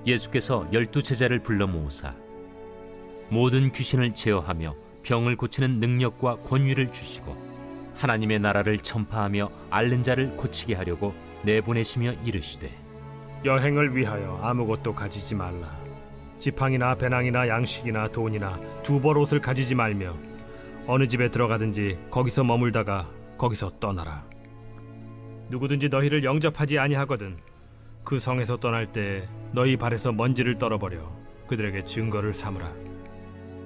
예수께서 12제자를 불러 모으사 모든 귀신을 제어하며 병을 고치는 능력과 권위를 주시고 하나님의 나라를 전파하며 앓는 자를 고치게 하려고 내보내시며 이르시되 여행을 위하여 아무것도 가지지 말라. 지팡이나 배낭이나 양식이나 돈이나 두벌 옷을 가지지 말며 어느 집에 들어가든지 거기서 머물다가 거기서 떠나라. 누구든지 너희를 영접하지 아니하거든 그 성에서 떠날 때 너희 발에서 먼지를 떨어버려 그들에게 증거를 삼으라.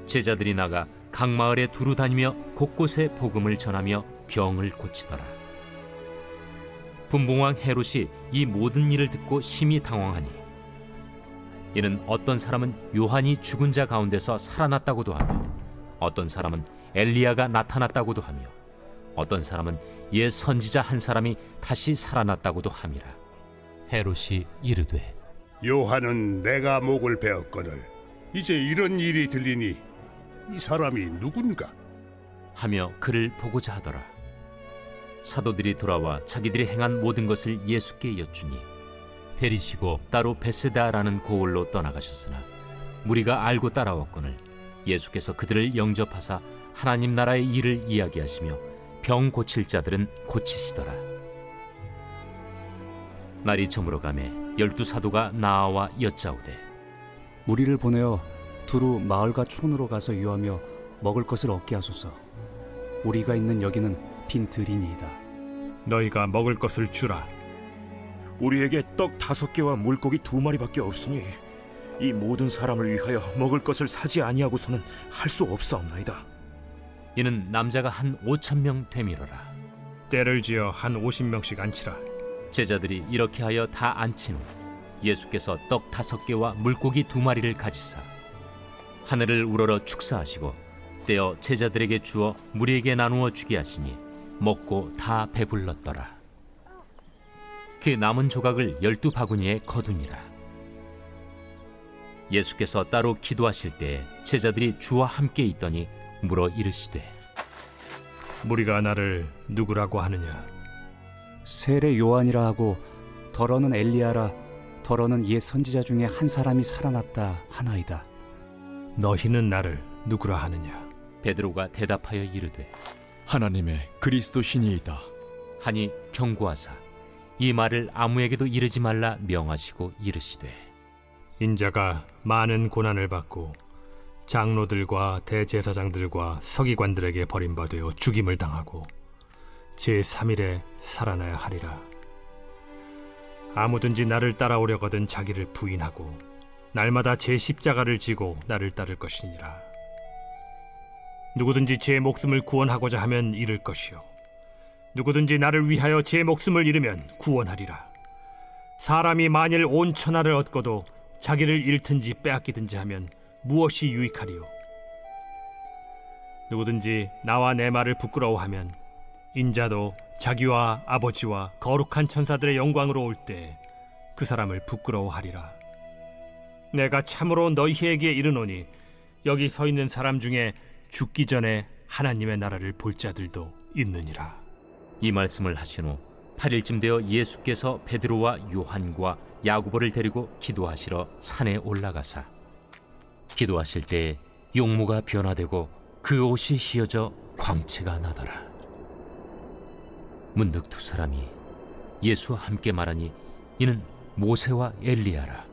제자들이 나가 각 마을에 두루 다니며 곳곳에 복음을 전하며 병을 고치더라. 분봉왕 헤롯이 이 모든 일을 듣고 심히 당황하니 이는 어떤 사람은 요한이 죽은 자 가운데서 살아났다고도 하며 어떤 사람은 엘리야가 나타났다고도 하며 어떤 사람은 옛 선지자 한 사람이 다시 살아났다고도 함이라. 헤롯이 이르되 요한은 내가 목을 베었거늘 이제 이런 일이 들리니 이 사람이 누군가? 하며 그를 보고자 하더라. 사도들이 돌아와 자기들이 행한 모든 것을 예수께 여쭈니 데리시고 따로 베세다라는 고을로 떠나가셨으나 무리가 알고 따라왔거늘 예수께서 그들을 영접하사 하나님 나라의 일을 이야기하시며 병 고칠 자들은 고치시더라. 날이 저물어가매 12사도가 나아와 여짜오되 무리를 보내어 두루 마을과 촌으로 가서 유하며 먹을 것을 얻게 하소서. 우리가 있는 여기는 빈 들이니이다. 너희가 먹을 것을 주라. 우리에게 떡 5개와 물고기 2마리밖에 없으니 이 모든 사람을 위하여 먹을 것을 사지 아니하고서는 할 수 없사옵나이다. 이는 남자가 한 5,000명 되밀어라. 때를 지어 한 50명씩 앉히라. 제자들이 이렇게 하여 다 앉힌 후 예수께서 떡 5개와 물고기 2마리를 가지사 하늘을 우러러 축사하시고 떼어 제자들에게 주어 무리에게 나누어 주게 하시니 먹고 다 배불렀더라. 그 남은 조각을 12바구니에 거두니라. 예수께서 따로 기도하실 때 제자들이 주와 함께 있더니 물어 이르시되 무리가 나를 누구라고 하느냐? 세례 요한이라 하고 더러는 엘리야라 더러는 옛 선지자 중에 한 사람이 살아났다 하나이다. 너희는 나를 누구라 하느냐? 베드로가 대답하여 이르되 하나님의 그리스도시니이다. 하니 경고하사 이 말을 아무에게도 이르지 말라 명하시고 이르시되 인자가 많은 고난을 받고 장로들과 대제사장들과 서기관들에게 버림받아 죽임을 당하고 제3일에 살아나야 하리라. 아무든지 나를 따라오려거든 자기를 부인하고 날마다 제 십자가를 지고 나를 따를 것이니라. 누구든지 제 목숨을 구원하고자 하면 잃을 것이요 누구든지 나를 위하여 제 목숨을 잃으면 구원하리라. 사람이 만일 온 천하를 얻고도 자기를 잃든지 빼앗기든지 하면 무엇이 유익하리요? 누구든지 나와 내 말을 부끄러워하면 인자도 자기와 아버지와 거룩한 천사들의 영광으로 올 때 그 사람을 부끄러워하리라. 내가 참으로 너희에게 이르노니 여기 서 있는 사람 중에 죽기 전에 하나님의 나라를 볼 자들도 있느니라. 이 말씀을 하신 후 8일쯤 되어 예수께서 베드로와 요한과 야고보를 데리고 기도하시러 산에 올라가사 기도하실 때 용모가 변화되고 그 옷이 휘어져 광채가 나더라. 문득 두 사람이 예수와 함께 말하니 이는 모세와 엘리야라.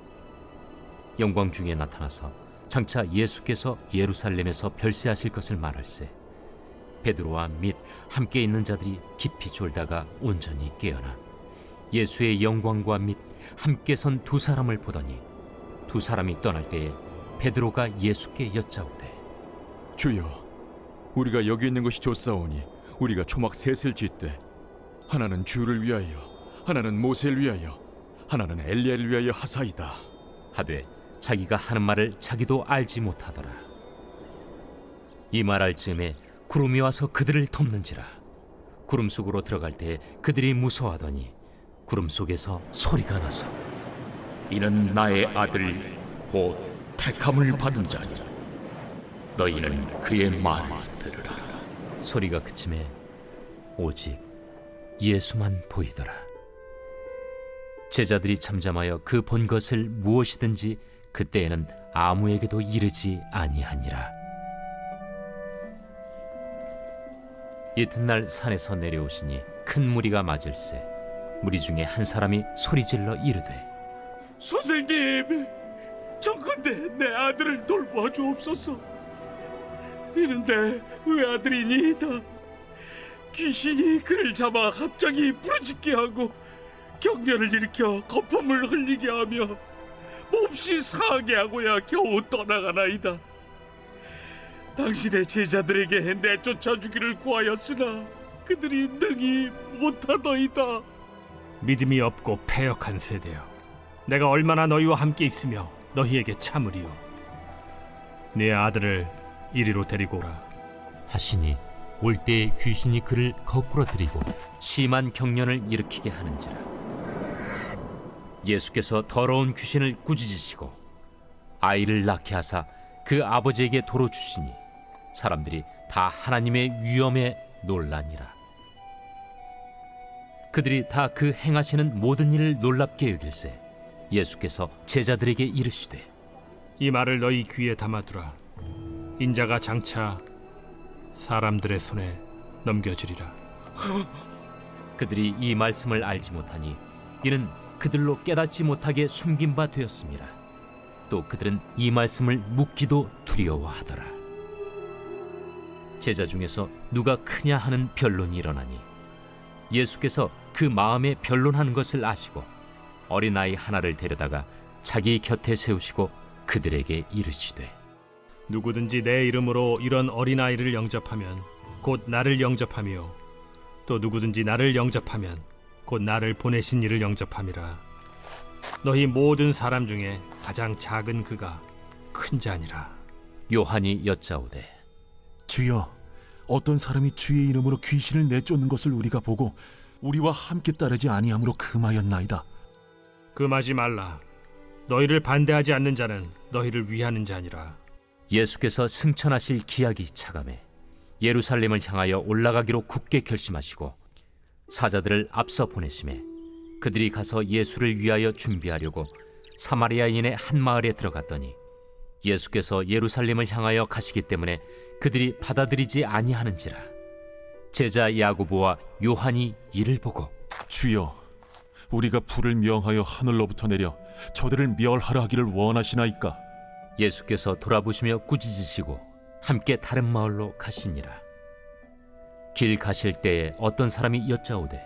영광 중에 나타나서 장차 예수께서 예루살렘에서 별세하실 것을 말할세 베드로와 및 함께 있는 자들이 깊이 졸다가 온전히 깨어나 예수의 영광과 및 함께 선 두 사람을 보더니 두 사람이 떠날 때에 베드로가 예수께 여짜오되 주여, 우리가 여기 있는 것이 좋사오니 우리가 초막 셋을 짓되 하나는 주를 위하여, 하나는 모세를 위하여, 하나는 엘리야를 위하여 하사이다. 하되 자기가 하는 말을 자기도 알지 못하더라. 이 말할 즈음에 구름이 와서 그들을 덮는지라. 구름 속으로 들어갈 때 그들이 무서워하더니 구름 속에서 소리가 나서 이는 나의 아들 곧 택함을 받은 자니 너희는 그의 말을 들으라. 소리가 그침에 오직 예수만 보이더라. 제자들이 잠잠하여 그 본 것을 무엇이든지 그때에는 아무에게도 이르지 아니하니라. 이튿날 산에서 내려오시니 큰 무리가 맞을세. 무리 중에 한 사람이 소리질러 이르되, 선생님, 정컨대 내 아들을 돌보아 주옵소서. 이런데 외아들이니이다. 귀신이 그를 잡아 갑자기 부르짖게 하고 경련을 일으켜 거품을 흘리게 하며 몹시 상하게 하고야 겨우 떠나가나이다. 당신의 제자들에게 내쫓아 주기를 구하였으나 그들이 능히 못하더이다. 믿음이 없고 패역한 세대여, 내가 얼마나 너희와 함께 있으며 너희에게 참으리요. 네 아들을 이리로 데리고 오라. 하시니 올 때에 귀신이 그를 거꾸로 들이고 심한 경련을 일으키게 하는지라. 예수께서 더러운 귀신을 꾸짖으시고 아이를 낳게 하사 그 아버지에게 도로 주시니 사람들이 다 하나님의 위엄에 놀라니라. 그들이 다 그 행하시는 모든 일을 놀랍게 여길세. 예수께서 제자들에게 이르시되, 이 말을 너희 귀에 담아두라. 인자가 장차 사람들의 손에 넘겨지리라. 그들이 이 말씀을 알지 못하니 이는 그들로 깨닫지 못하게 숨긴 바 되었습니다. 또 그들은 이 말씀을 묻기도 두려워하더라. 제자 중에서 누가 크냐 하는 변론이 일어나니 예수께서 그 마음에 변론하는 것을 아시고 어린아이 하나를 데려다가 자기 곁에 세우시고 그들에게 이르시되, 누구든지 내 이름으로 이런 어린아이를 영접하면 곧 나를 영접하며 또 누구든지 나를 영접하면 곧 나를 보내신 이를 영접함이라. 너희 모든 사람 중에 가장 작은 그가 큰 자니라. 요한이 여짜오되, 주여, 어떤 사람이 주의 이름으로 귀신을 내쫓는 것을 우리가 보고 우리와 함께 따르지 아니함으로 금하였나이다. 금하지 말라. 너희를 반대하지 않는 자는 너희를 위하는 자니라. 예수께서 승천하실 기약이 차감해 예루살렘을 향하여 올라가기로 굳게 결심하시고 사자들을 앞서 보내심에 그들이 가서 예수를 위하여 준비하려고 사마리아인의 한 마을에 들어갔더니 예수께서 예루살렘을 향하여 가시기 때문에 그들이 받아들이지 아니하는지라. 제자 야고보와 요한이 이를 보고, 주여, 우리가 불을 명하여 하늘로부터 내려 저들을 멸하라 하기를 원하시나이까? 예수께서 돌아보시며 꾸짖으시고 함께 다른 마을로 가시니라. 길 가실 때에 어떤 사람이 여짜오되,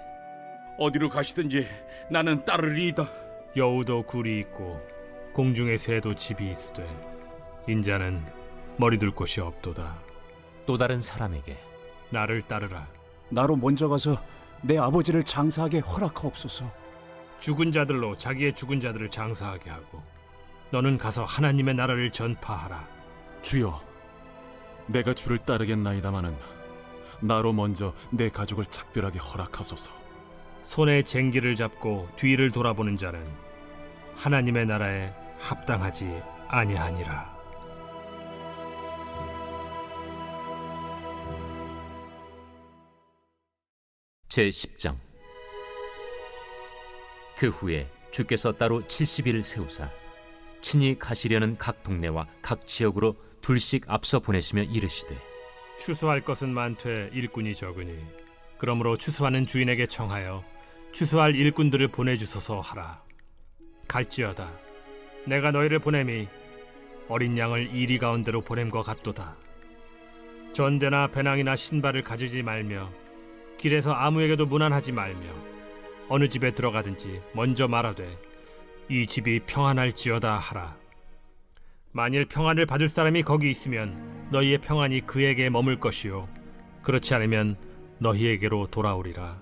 어디로 가시든지 나는 따르리이다. 여우도 굴이 있고 공중의 새도 집이 있으되 인자는 머리둘 곳이 없도다. 또 다른 사람에게, 나를 따르라. 나로 먼저 가서 내 아버지를 장사하게 허락하옵소서. 죽은 자들로 자기의 죽은 자들을 장사하게 하고 너는 가서 하나님의 나라를 전파하라. 주여, 내가 주를 따르겠나이다마는 나로 먼저 내 가족을 작별하게 허락하소서. 손에 쟁기를 잡고 뒤를 돌아보는 자는 하나님의 나라에 합당하지 아니하니라. 제10장. 그 후에 주께서 따로 70일을 세우사 친히 가시려는 각 동네와 각 지역으로 둘씩 앞서 보내시며 이르시되, 추수할 것은 많되 일꾼이 적으니 그러므로 추수하는 주인에게 청하여 추수할 일꾼들을 보내주소서 하라. 갈지어다. 내가 너희를 보냄이 어린 양을 이리 가운데로 보냄과 같도다. 전대나 배낭이나 신발을 가지지 말며 길에서 아무에게도 문안하지 말며 어느 집에 들어가든지 먼저 말하되 이 집이 평안할지어다 하라. 만일 평안을 받을 사람이 거기 있으면 너희의 평안이 그에게 머물 것이요 그렇지 않으면 너희에게로 돌아오리라.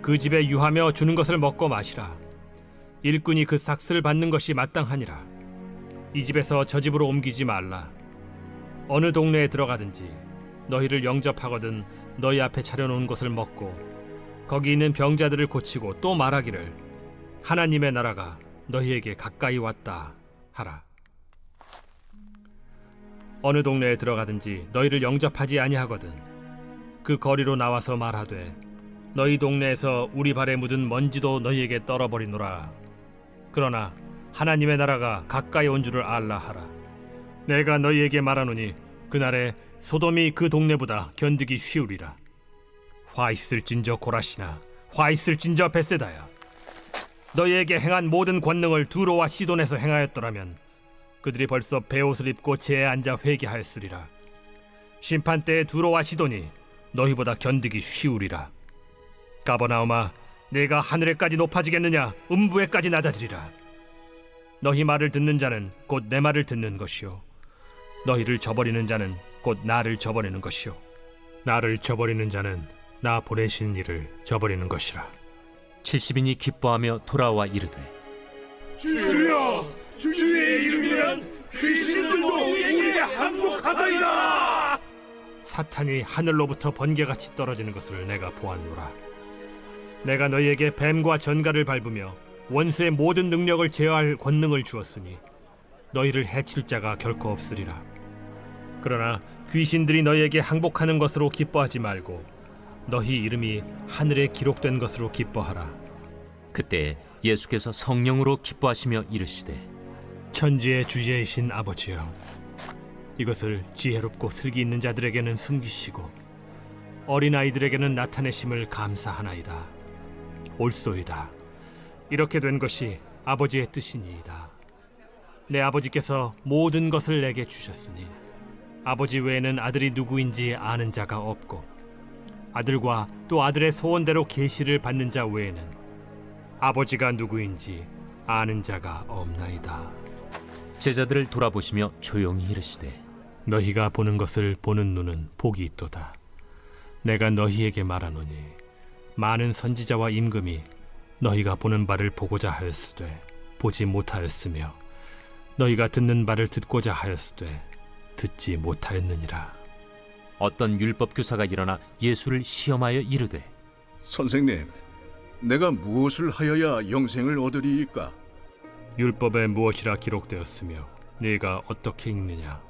그 집에 유하며 주는 것을 먹고 마시라. 일꾼이 그 삭스를 받는 것이 마땅하니라. 이 집에서 저 집으로 옮기지 말라. 어느 동네에 들어가든지 너희를 영접하거든 너희 앞에 차려놓은 것을 먹고 거기 있는 병자들을 고치고 또 말하기를 하나님의 나라가 너희에게 가까이 왔다 하라. 어느 동네에 들어가든지 너희를 영접하지 아니하거든 그 거리로 나와서 말하되 너희 동네에서 우리 발에 묻은 먼지도 너희에게 떨어버리노라. 그러나 하나님의 나라가 가까이 온 줄을 알라 하라. 내가 너희에게 말하노니 그날에 소돔이 그 동네보다 견디기 쉬우리라. 화 있을진저 고라시나 화 있을진저 벳세다야. 너희에게 행한 모든 권능을 두로와 시돈에서 행하였더라면 그들이 벌써 베옷을 입고 제에 앉아 회개하였으리라. 심판 때에 두로와 시돈이 너희보다 견디기 쉬우리라. 가버나움아, 내가 하늘에까지 높아지겠느냐? 음부에까지 낮아지리라. 너희 말을 듣는 자는 곧 내 말을 듣는 것이요, 너희를 저버리는 자는 곧 나를 저버리는 것이요, 나를 저버리는 자는 나 보내신 이를 저버리는 것이라. 70인이 기뻐하며 돌아와 이르되 주여, 주의 이름이면 귀신들도 우리에게 항복하다이다. 사탄이 하늘로부터 번개같이 떨어지는 것을 내가 보았노라. 내가 너희에게 뱀과 전갈을 밟으며 원수의 모든 능력을 제어할 권능을 주었으니 너희를 해칠 자가 결코 없으리라. 그러나 귀신들이 너희에게 항복하는 것으로 기뻐하지 말고 너희 이름이 하늘에 기록된 것으로 기뻐하라. 그때 예수께서 성령으로 기뻐하시며 이르시되 천지의 주제이신 아버지여, 이것을 지혜롭고 슬기 있는 자들에게는 숨기시고 어린아이들에게는 나타내심을 감사하나이다. 옳소이다. 이렇게 된 것이 아버지의 뜻이니이다. 내 아버지께서 모든 것을 내게 주셨으니 아버지 외에는 아들이 누구인지 아는 자가 없고 아들과 또 아들의 소원대로 계시를 받는 자 외에는 아버지가 누구인지 아는 자가 없나이다. 제자들을 돌아보시며 조용히 이르시되 너희가 보는 것을 보는 눈은 복이 있도다. 내가 너희에게 말하노니 많은 선지자와 임금이 너희가 보는 바를 보고자 하였으되 보지 못하였으며 너희가 듣는 바를 듣고자 하였으되 듣지 못하였느니라. 어떤 율법 교사가 일어나 예수를 시험하여 이르되 선생님, 내가 무엇을 하여야 영생을 얻으리이까? 율법에 무엇이라 기록되었으며 네가 어떻게 읽느냐?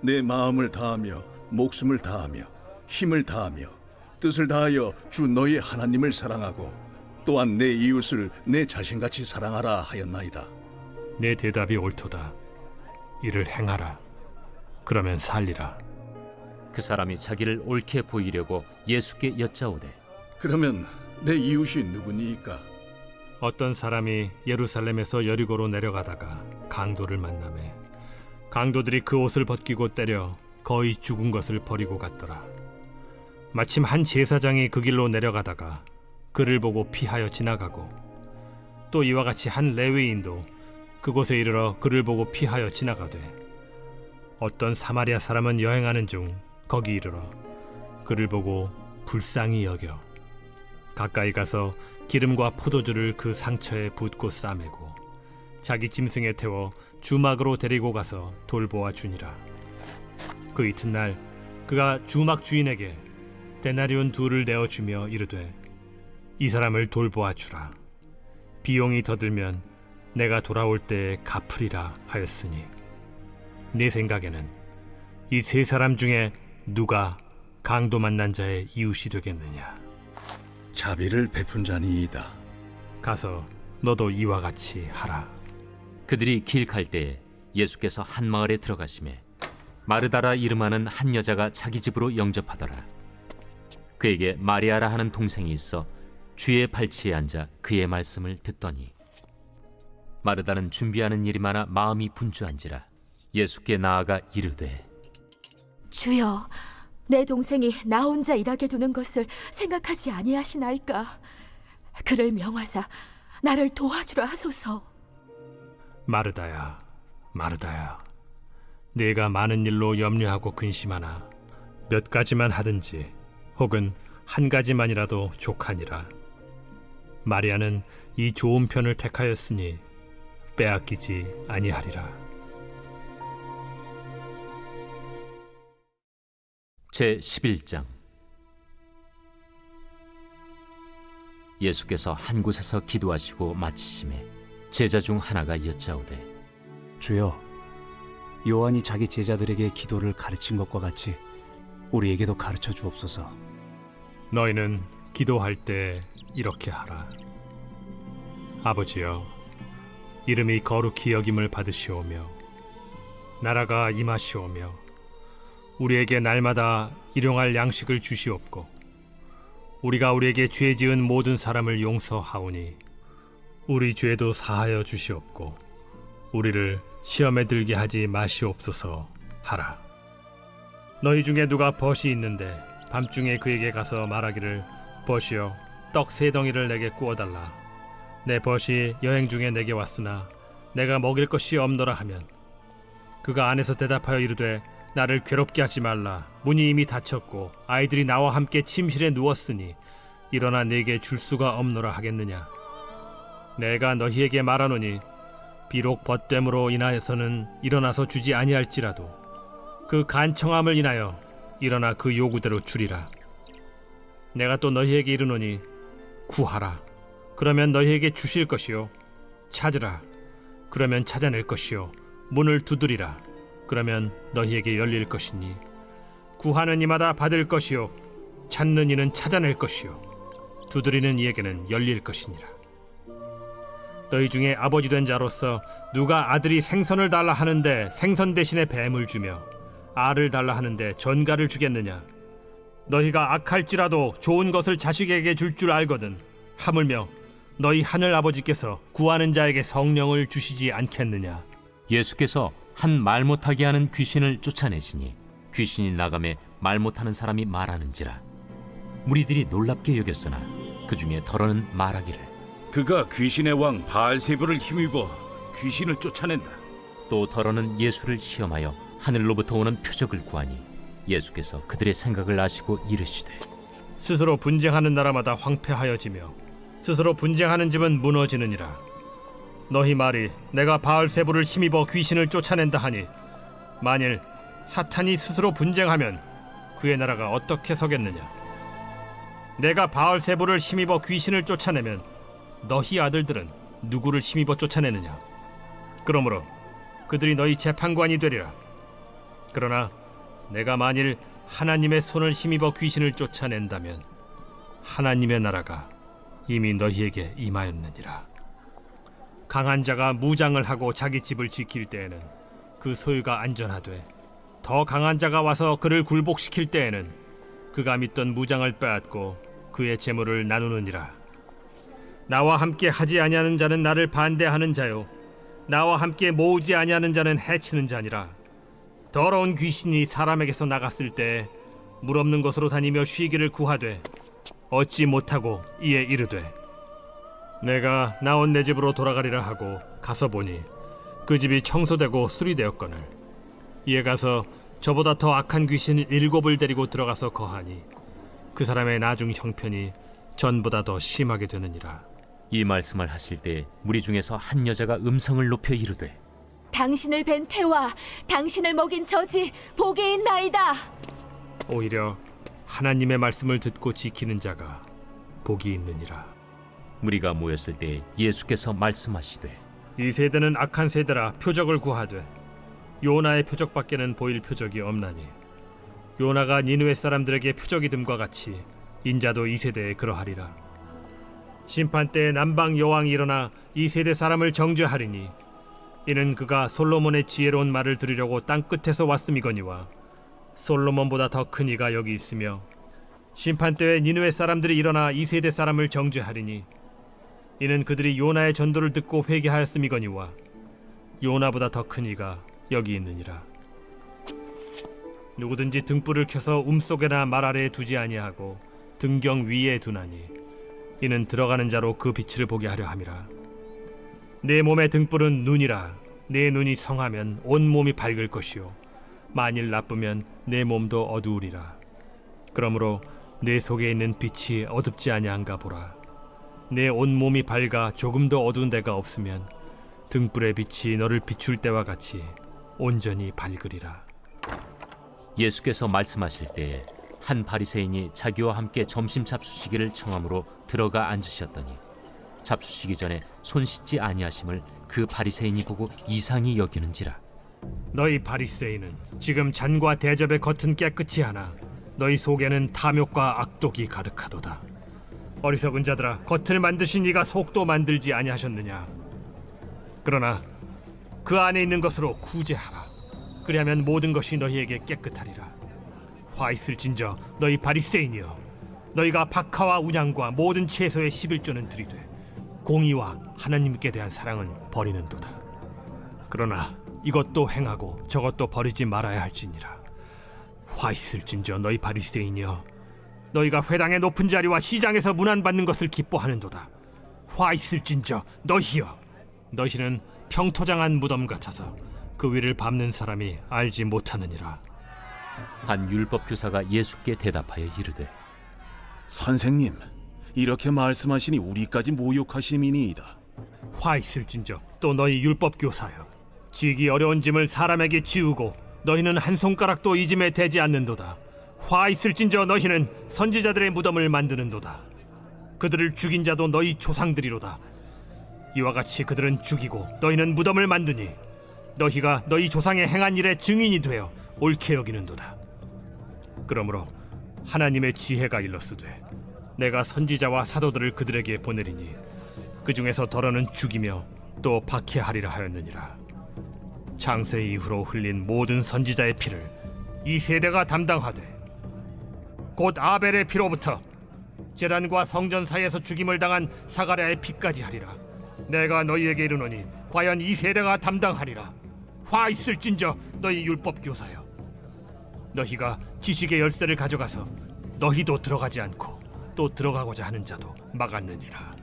내 마음을 다하며 목숨을 다하며 힘을 다하며 뜻을 다하여 주 너희 하나님을 사랑하고 또한 내 이웃을 내 자신같이 사랑하라 하였나이다. 내 대답이 옳도다. 이를 행하라. 그러면 살리라. 그 사람이 자기를 옳게 보이려고 예수께 여짜오되 그러면 내 이웃이 누구니이까? 어떤 사람이 예루살렘에서 여리고로 내려가다가 강도를 만나매 강도들이 그 옷을 벗기고 때려 거의 죽은 것을 버리고 갔더라. 마침 한 제사장이 그 길로 내려가다가 그를 보고 피하여 지나가고 또 이와 같이 한 레위인도 그곳에 이르러 그를 보고 피하여 지나가되 어떤 사마리아 사람은 여행하는 중 거기 이르러 그를 보고 불쌍히 여겨 가까이 가서 기름과 포도주를 그 상처에 붓고 싸매고 자기 짐승에 태워 주막으로 데리고 가서 돌보아 주니라. 그 이튿날 그가 주막 주인에게 데나리온 2를 내어주며 이르되 이 사람을 돌보아 주라. 비용이 더 들면 내가 돌아올 때에 갚으리라 하였으니 네 생각에는 이 3사람 중에 누가 강도 만난 자의 이웃이 되겠느냐? 자비를 베푼 자니이다. 가서 너도 이와 같이 하라. 그들이 길 갈 때에 예수께서 한 마을에 들어가시매 마르다라 이름하는 한 여자가 자기 집으로 영접하더라. 그에게 마리아라 하는 동생이 있어 주의 발치에 앉아 그의 말씀을 듣더니 마르다는 준비하는 일이 많아 마음이 분주한지라 예수께 나아가 이르되 주여, 내 동생이 나 혼자 일하게 두는 것을 생각하지 아니하시나이까? 그를 명하사 나를 도와주라 하소서. 마르다야, 마르다야, 네가 많은 일로 염려하고 근심하나 몇 가지만 하든지 혹은 한 가지만이라도 족하니라. 마리아는 이 좋은 편을 택하였으니 빼앗기지 아니하리라. 제 11장. 예수께서 한 곳에서 기도하시고 마치심에 제자 중 하나가 여짜오되 주여, 요한이 자기 제자들에게 기도를 가르친 것과 같이 우리에게도 가르쳐 주옵소서. 너희는 기도할 때 이렇게 하라. 아버지여, 이름이 거룩히 여김을 받으시오며 나라가 임하시오며 우리에게 날마다 일용할 양식을 주시옵고 우리가 우리에게 죄 지은 모든 사람을 용서하오니 우리 죄도 사하여 주시옵고 우리를 시험에 들게 하지 마시옵소서 하라. 너희 중에 누가 벗이 있는데 밤중에 그에게 가서 말하기를 벗이여 떡 3덩이를 내게 구워달라. 내 벗이 여행 중에 내게 왔으나 내가 먹일 것이 없노라 하면 그가 안에서 대답하여 이르되 나를 괴롭게 하지 말라. 문이 이미 닫혔고 아이들이 나와 함께 침실에 누웠으니 일어나 내게 줄 수가 없노라 하겠느냐. 내가 너희에게 말하노니 비록 벗됨으로 인하여서는 일어나서 주지 아니할지라도 그 간청함을 인하여 일어나 그 요구대로 주리라. 내가 또 너희에게 이르노니 구하라. 그러면 너희에게 주실 것이요. 찾으라. 그러면 찾아낼 것이요. 문을 두드리라. 그러면 너희에게 열릴 것이니 구하는 이마다 받을 것이요. 찾는 이는 찾아낼 것이요. 두드리는 이에게는 열릴 것이니라. 너희 중에 아버지 된 자로서 누가 아들이 생선을 달라 하는데 생선 대신에 뱀을 주며 알을 달라 하는데 전갈을 주겠느냐. 너희가 악할지라도 좋은 것을 자식에게 줄 줄 알거든 하물며 너희 하늘 아버지께서 구하는 자에게 성령을 주시지 않겠느냐. 예수께서 한 말 못하게 하는 귀신을 쫓아내시니 귀신이 나가매 말 못하는 사람이 말하는지라. 무리들이 놀랍게 여겼으나 그 중에 더러는 말하기를 그가 귀신의 왕 바알세불을 힘입어 귀신을 쫓아낸다. 또 더러는 예수를 시험하여 하늘로부터 오는 표적을 구하니 예수께서 그들의 생각을 아시고 이르시되 스스로 분쟁하는 나라마다 황폐하여지며 스스로 분쟁하는 집은 무너지느니라. 너희 말이 내가 바알세불을 힘입어 귀신을 쫓아낸다 하니 만일 사탄이 스스로 분쟁하면 그의 나라가 어떻게 서겠느냐. 내가 바알세불을 힘입어 귀신을 쫓아내면 너희 아들들은 누구를 힘입어 쫓아내느냐. 그러므로 그들이 너희 재판관이 되리라. 그러나 내가 만일 하나님의 손을 힘입어 귀신을 쫓아낸다면 하나님의 나라가 이미 너희에게 임하였느니라. 강한 자가 무장을 하고 자기 집을 지킬 때에는 그 소유가 안전하되 더 강한 자가 와서 그를 굴복시킬 때에는 그가 믿던 무장을 빼앗고 그의 재물을 나누느니라. 나와 함께 하지 아니하는 자는 나를 반대하는 자요 나와 함께 모으지 아니하는 자는 해치는 자니라. 더러운 귀신이 사람에게서 나갔을 때 물 없는 곳으로 다니며 쉬기를 구하되 얻지 못하고 이에 이르되 내가 나온 내 집으로 돌아가리라 하고 가서 보니 그 집이 청소되고 수리되었거늘 이에 가서 저보다 더 악한 귀신 7을 데리고 들어가서 거하니 그 사람의 나중 형편이 전보다 더 심하게 되느니라. 이 말씀을 하실 때 무리 중에서 한 여자가 음성을 높여 이르되 당신을 뵌 태와 당신을 먹인 저지 복이 있나이다. 오히려 하나님의 말씀을 듣고 지키는 자가 복이 있느니라. 무리가 모였을 때 예수께서 말씀하시되 이 세대는 악한 세대라 표적을 구하되 요나의 표적밖에는 보일 표적이 없나니 요나가 니느웨 사람들에게 표적이 됨과 같이 인자도 이 세대에 그러하리라. 심판 때에 남방 여왕이 일어나 이 세대 사람을 정죄하리니 이는 그가 솔로몬의 지혜로운 말을 들으려고 땅 끝에서 왔음이거니와 솔로몬보다 더 큰 이가 여기 있으며 심판 때에 니느웨 사람들이 일어나 이 세대 사람을 정죄하리니 이는 그들이 요나의 전도를 듣고 회개하였음이거니와 요나보다 더 큰 이가 여기 있느니라. 누구든지 등불을 켜서 움속에나 말 아래에 두지 아니하고 등경 위에 두나니 이는 들어가는 자로 그 빛을 보게 하려 함이라. 내 몸의 등불은 눈이라. 내 눈이 성하면 온 몸이 밝을 것이요 만일 나쁘면 내 몸도 어두우리라. 그러므로 내 속에 있는 빛이 어둡지 아니한가 보라. 내 온 몸이 밝아 조금도 어두운 데가 없으면 등불의 빛이 너를 비출 때와 같이 온전히 밝으리라. 예수께서 말씀하실 때에 한 바리새인이 자기와 함께 점심 잡수시기를 청함으로 들어가 앉으셨더니 잡수시기 전에 손 씻지 아니하심을 그 바리새인이 보고 이상히 여기는지라. 너희 바리새인은 지금 잔과 대접의 겉은 깨끗이 하나 너희 속에는 탐욕과 악독이 가득하도다. 어리석은 자들아, 겉을 만드신 이가 속도 만들지 아니하셨느냐? 그러나 그 안에 있는 것으로 구제하라. 그리하면 모든 것이 너희에게 깨끗하리라. 화 있을진저 너희 바리새인이여, 너희가 박하와 운양과 모든 채소의 11조는 들이되 공의와 하나님께 대한 사랑은 버리는도다. 그러나 이것도 행하고 저것도 버리지 말아야 할지니라. 화 있을진저 너희 바리새인이여, 너희가 회당의 높은 자리와 시장에서 문안받는 것을 기뻐하는도다. 화 있을진저 너희여, 너희는 평토장한 무덤 같아서 그 위를 밟는 사람이 알지 못하느니라. 한 율법 교사가 예수께 대답하여 이르되 선생님, 이렇게 말씀하시니 우리까지 모욕하심이니이다. 화 있을진저 또 너희 율법 교사여, 지기 어려운 짐을 사람에게 지우고 너희는 한 손가락도 이 짐에 대지 않는도다. 화 있을진저 너희는 선지자들의 무덤을 만드는도다. 그들을 죽인 자도 너희 조상들이로다. 이와 같이 그들은 죽이고 너희는 무덤을 만드니 너희가 너희 조상의 행한 일의 증인이 되어 옳게 여기는도다. 그러므로 하나님의 지혜가 일렀으되 내가 선지자와 사도들을 그들에게 보내리니 그 중에서 더러는 죽이며 또 박해하리라 하였느니라. 창세 이후로 흘린 모든 선지자의 피를 이 세대가 담당하되 곧 아벨의 피로부터 제단과 성전 사이에서 죽임을 당한 사가랴의 피까지 하리라. 내가 너희에게 이르노니 과연 이 세대가 담당하리라. 화 있을진저 너희 율법 교사여, 너희가 지식의 열쇠를 가져가서 너희도 들어가지 않고 또 들어가고자 하는 자도 막았느니라.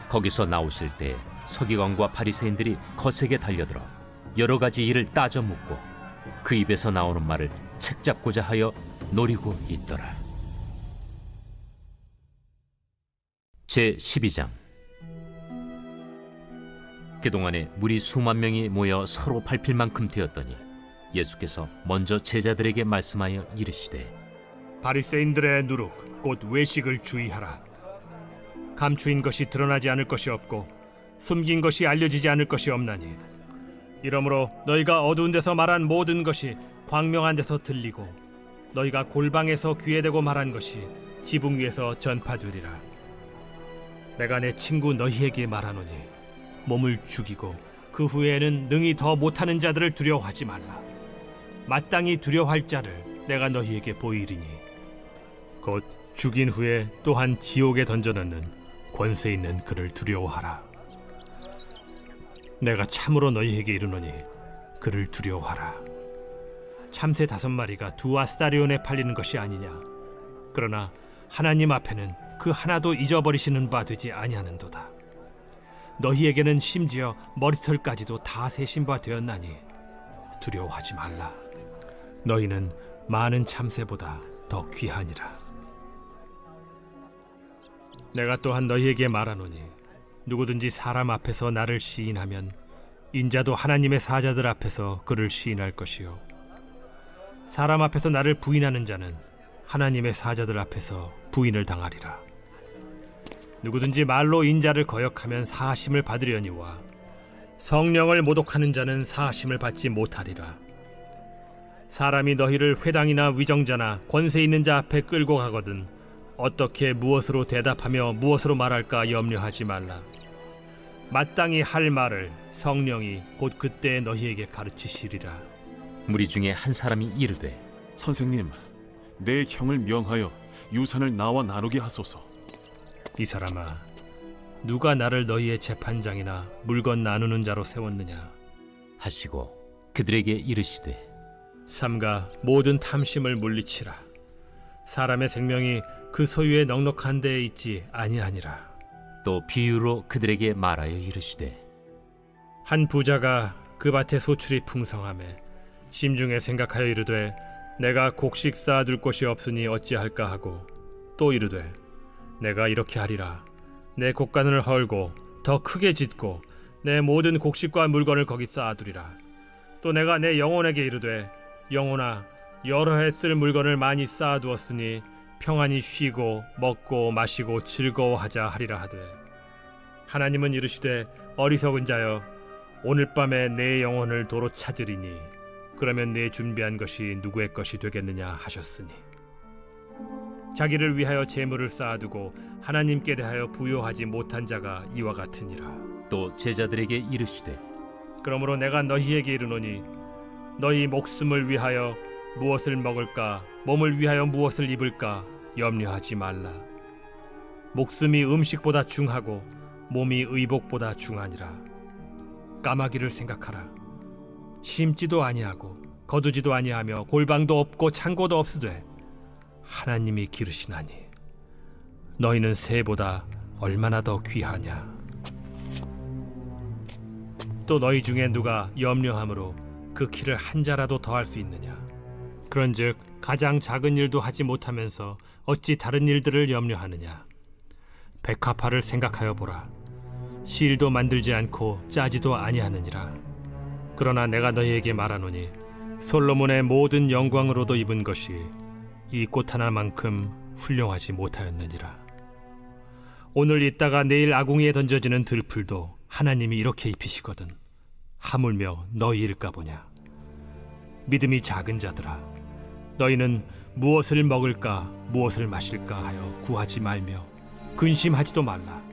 거기서 나오실 때 서기관과 바리새인들이 거세게 달려들어 여러 가지 일을 따져 묻고 그 입에서 나오는 말을 책잡고자 하여 노리고 있더라. 제 12장. 그동안에 무리 수만 명이 모여 서로 밟힐 만큼 되었더니 예수께서 먼저 제자들에게 말씀하여 이르시되 바리새인들의 누룩 곧 외식을 주의하라. 감추인 것이 드러나지 않을 것이 없고 숨긴 것이 알려지지 않을 것이 없나니 이러므로 너희가 어두운 데서 말한 모든 것이 광명한 데서 들리고 너희가 골방에서 귀에 대고 말한 것이 지붕 위에서 전파되리라. 내가 내 친구 너희에게 말하노니 몸을 죽이고 그 후에는 능히 더 못하는 자들을 두려워하지 말라. 마땅히 두려워할 자를 내가 너희에게 보이리니 곧 죽인 후에 또한 지옥에 던져넣는 권세 있는 그를 두려워하라. 내가 참으로 너희에게 이르노니 그를 두려워하라. 참새 5마리가 2아스타리온에 팔리는 것이 아니냐. 그러나 하나님 앞에는 그 하나도 잊어버리시는 바 되지 아니하는도다. 너희에게는 심지어 머리털까지도 다 세신 바 되었나니 두려워하지 말라. 너희는 많은 참새보다 더 귀하니라. 내가 또한 너희에게 말하노니 누구든지 사람 앞에서 나를 시인하면 인자도 하나님의 사자들 앞에서 그를 시인할 것이요 사람 앞에서 나를 부인하는 자는 하나님의 사자들 앞에서 부인을 당하리라. 누구든지 말로 인자를 거역하면 사하심을 받으려니와 성령을 모독하는 자는 사하심을 받지 못하리라. 사람이 너희를 회당이나 위정자나 권세 있는 자 앞에 끌고 가거든 어떻게 무엇으로 대답하며 무엇으로 말할까 염려하지 말라. 마땅히 할 말을 성령이 곧 그때 너희에게 가르치시리라. 무리 중에 한 사람이 이르되 선생님, 내 형을 명하여 유산을 나와 나누게 하소서. 이 사람아, 누가 나를 너희의 재판장이나 물건 나누는 자로 세웠느냐 하시고 그들에게 이르시되 삼가 모든 탐심을 물리치라. 사람의 생명이 그 소유의 넉넉한 데에 있지 아니하니라. 또 비유로 그들에게 말하여 이르시되 한 부자가 그 밭에 소출이 풍성하매 심중에 생각하여 이르되 내가 곡식 쌓아둘 곳이 없으니 어찌할까 하고 또 이르되 내가 이렇게 하리라. 내 곡간을 헐고 더 크게 짓고 내 모든 곡식과 물건을 거기 쌓아두리라. 또 내가 내 영혼에게 이르되 영혼아, 여러 해 쓸 물건을 많이 쌓아두었으니 평안히 쉬고 먹고 마시고 즐거워하자 하리라 하되 하나님은 이르시되 어리석은 자여, 오늘 밤에 내 영혼을 도로 찾으리니 그러면 내 준비한 것이 누구의 것이 되겠느냐 하셨으니 자기를 위하여 재물을 쌓아두고 하나님께 대하여 부요하지 못한 자가 이와 같으니라. 또 제자들에게 이르시되 그러므로 내가 너희에게 이르노니 너희 목숨을 위하여 무엇을 먹을까 몸을 위하여 무엇을 입을까 염려하지 말라. 목숨이 음식보다 중하고 몸이 의복보다 중하니라. 까마귀를 생각하라. 심지도 아니하고 거두지도 아니하며 골방도 없고 창고도 없으되 하나님이 기르시나니 너희는 새보다 얼마나 더 귀하냐. 또 너희 중에 누가 염려함으로 그 키를 한 자라도 더할 수 있느냐. 그런즉 가장 작은 일도 하지 못하면서 어찌 다른 일들을 염려하느냐. 백합화를 생각하여 보라. 실도 만들지 않고 짜지도 아니하느니라. 그러나 내가 너희에게 말하노니 솔로몬의 모든 영광으로도 입은 것이 이 꽃 하나만큼 훌륭하지 못하였느니라. 오늘 있다가 내일 아궁이에 던져지는 들풀도 하나님이 이렇게 입히시거든 하물며 너희일까 보냐. 믿음이 작은 자들아, 너희는 무엇을 먹을까 무엇을 마실까 하여 구하지 말며 근심하지도 말라.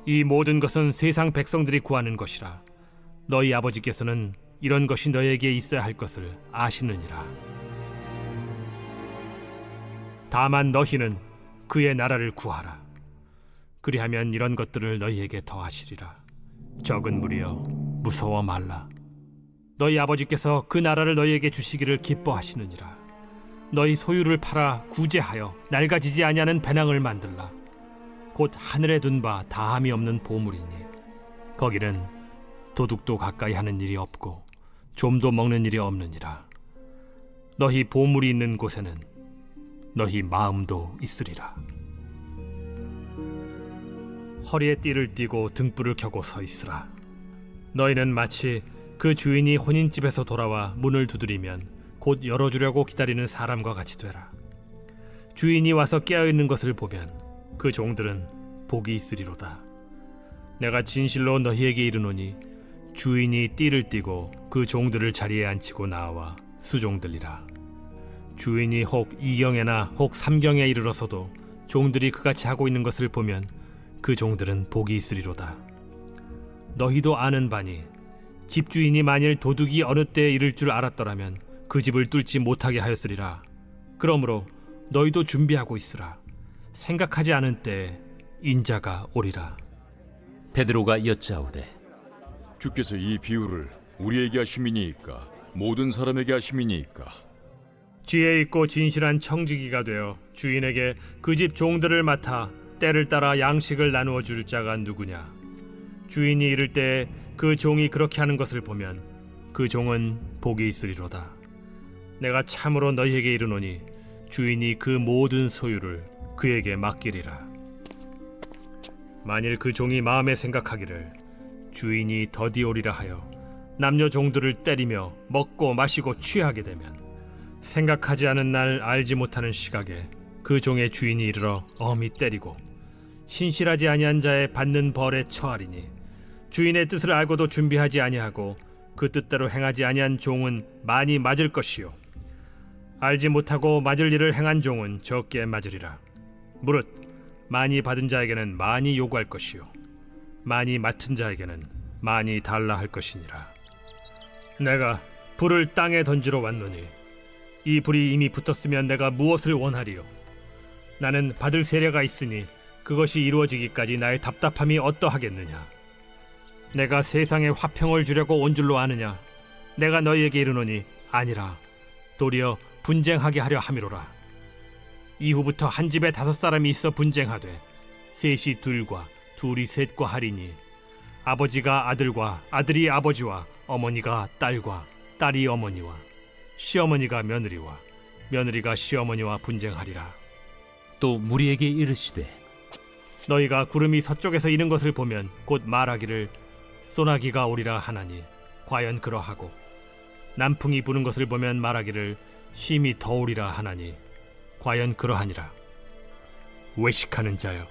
이 모든 것은 세상 백성들이 구하는 것이라. 너희 아버지께서는 이런 것이 너희에게 있어야 할 것을 아시느니라. 다만 너희는 그의 나라를 구하라. 그리하면 이런 것들을 너희에게 더하시리라. 적은 무리여 무서워 말라. 너희 아버지께서 그 나라를 너희에게 주시기를 기뻐하시느니라. 너희 소유를 팔아 구제하여 낡아지지 아니하는 배낭을 만들라. 곧 하늘에 둔 바 다함이 없는 보물이니 거기는 도둑도 가까이 하는 일이 없고 좀도 먹는 일이 없느니라. 너희 보물이 있는 곳에는 너희 마음도 있으리라. 허리에 띠를 띠고 등불을 켜고 서 있으라. 너희는 마치 그 주인이 혼인집에서 돌아와 문을 두드리면 곧 열어주려고 기다리는 사람과 같이 되라. 주인이 와서 깨어있는 것을 보면 그 종들은 복이 있으리로다. 내가 진실로 너희에게 이르노니 주인이 띠를 띠고 그 종들을 자리에 앉히고 나와 수종들리라. 주인이 혹 2경에나 혹 3경에 이르러서도 종들이 그같이 하고 있는 것을 보면 그 종들은 복이 있으리로다. 너희도 아는 바니 집주인이 만일 도둑이 어느 때에 이를 줄 알았더라면 그 집을 뚫지 못하게 하였으리라. 그러므로 너희도 준비하고 있으라. 생각하지 않은 때에 인자가 오리라. 베드로가 여짜오되 주께서 이 비유를 우리에게 하심이니이까 모든 사람에게 하심이니이까? 지혜 있고 진실한 청지기가 되어 주인에게 그 집 종들을 맡아 때를 따라 양식을 나누어 줄 자가 누구냐. 주인이 이를 때에 그 종이 그렇게 하는 것을 보면 그 종은 복이 있으리로다. 내가 참으로 너희에게 이르노니 주인이 그 모든 소유를 그에게 맡기리라. 만일 그 종이 마음에 생각하기를 주인이 더디 오리라 하여 남녀 종들을 때리며 먹고 마시고 취하게 되면 생각하지 않은 날 알지 못하는 시각에 그 종의 주인이 이르러 엄히 때리고 신실하지 아니한 자의 받는 벌에 처하리니 주인의 뜻을 알고도 준비하지 아니하고 그 뜻대로 행하지 아니한 종은 많이 맞을 것이요 알지 못하고 맞을 일을 행한 종은 적게 맞으리라. 무릇 많이 받은 자에게는 많이 요구할 것이요 많이 맡은 자에게는 많이 달라 할 것이니라. 내가 불을 땅에 던지러 왔노니 이 불이 이미 붙었으면 내가 무엇을 원하리요. 나는 받을 세례가 있으니 그것이 이루어지기까지 나의 답답함이 어떠하겠느냐. 내가 세상에 화평을 주려고 온 줄로 아느냐. 내가 너희에게 이르노니 아니라 도리어 분쟁하게 하려 함이로라. 이후부터 한 집에 5사람이 있어 분쟁하되 셋이 둘과 둘이 셋과 하리니 아버지가 아들과 아들이 아버지와 어머니가 딸과 딸이 어머니와 시어머니가 며느리와 며느리가 시어머니와 분쟁하리라. 또 무리에게 이르시되 너희가 구름이 서쪽에서 이는 것을 보면 곧 말하기를 소나기가 오리라 하나니 과연 그러하고 남풍이 부는 것을 보면 말하기를 심히 더우리라 하나니 과연 그러하니라. 외식하는 자여,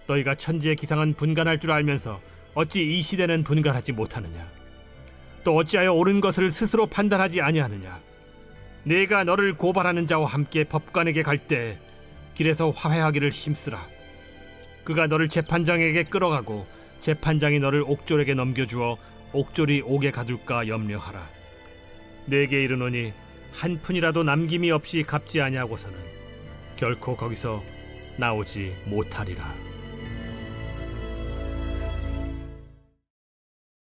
너희가 천지의 기상은 분간할 줄 알면서 어찌 이 시대는 분간하지 못하느냐. 또 어찌하여 옳은 것을 스스로 판단하지 아니하느냐. 내가 너를 고발하는 자와 함께 법관에게 갈 때 길에서 화해하기를 힘쓰라. 그가 너를 재판장에게 끌어가고 재판장이 너를 옥졸에게 넘겨주어 옥졸이 옥에 가둘까 염려하라. 내게 이르노니 한 푼이라도 남김이 없이 갚지 아니하고서는 결코 거기서 나오지 못하리라.